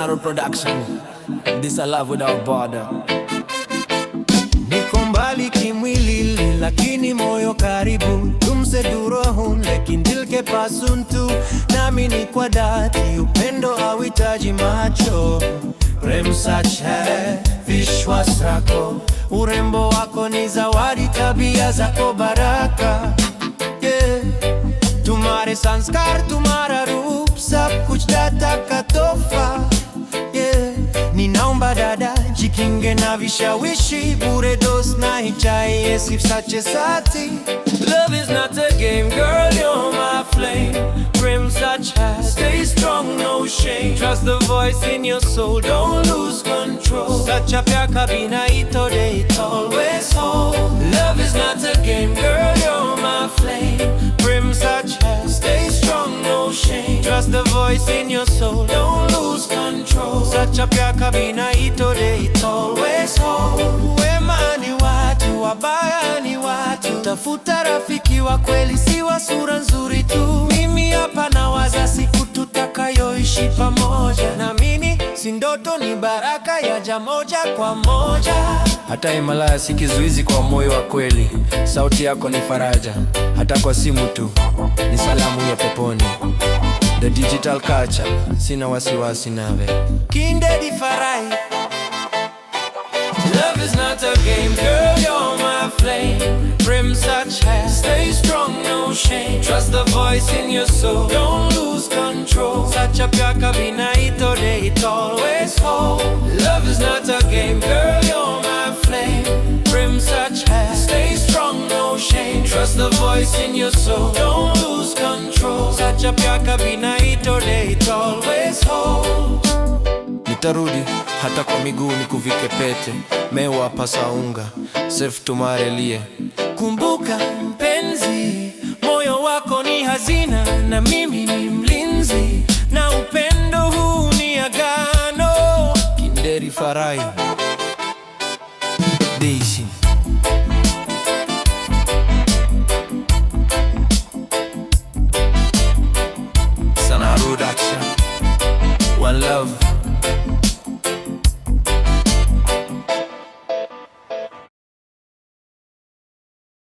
Sanaro Production. This a love without border. Niko mbali kimwili lakini moyo karibu, tumse duro hun lekin dil ke pasun tu. Nami ni kwa dhati, upendo hauhitaji macho. Prem sach hai, vishwas rako. Urembo wako ni zawadi, tabia zako baraka. Yeah. Tumhare sanskar, tumhara roop, sab kuch data ka tohfa. Yeah. Ninaomba dada, jikinge na vishawishi, bure dost nahi chahiye, sirf sache saathi. Love is not a game, girl, you're my flame. Prem sach hai, stay strong, no shame. Trust the voice in your soul, don't lose control. Sacha pyar kabhi nahi tode, it always hold. Love is not a game, girl, you're my flame. Prem sach hai, stay strong, no shame. trust the voice in your soul, don't lose control. Sacha pyar kabhi nahi tode, it always hold. Wema ni watu, wabaya ni watu. Tafuta rafiki wa kweli, si wa sura nzuri tu. Mimi hapa nawaza siku tutakayoishi pamoja. Naamini si ndoto, ni baraka yaja moja kwa moja. Hata Himalaya si kizuizi kwa moyo wa kweli. Sauti yako ni faraja, hata kwa simu tu ni salamu ya peponi. The digital culture, sina wasiwasi nawe. Kindedi farai. Love is not a game, girl, you're my flame. Prem sach hai, stay strong, no shame. Trust the voice in your soul, don't lose control. Sacha pyar kabhi nahi tode, it always hold. Love is not a game, girl, you're my flame. Prem sach hai, stay strong, no shame. Trust the voice in your soul, don't lose control. Sacha pyar kabhi nahi tode, it always hold. Nitarudi hata kwa miguu nikuvike pete, mewa pasa unga, sirf tumhare liye. Kumbuka mpenzi, moyo wako ni hazina na mimi ni mlinzi, na upendo huu ni agano. Kindedi farai.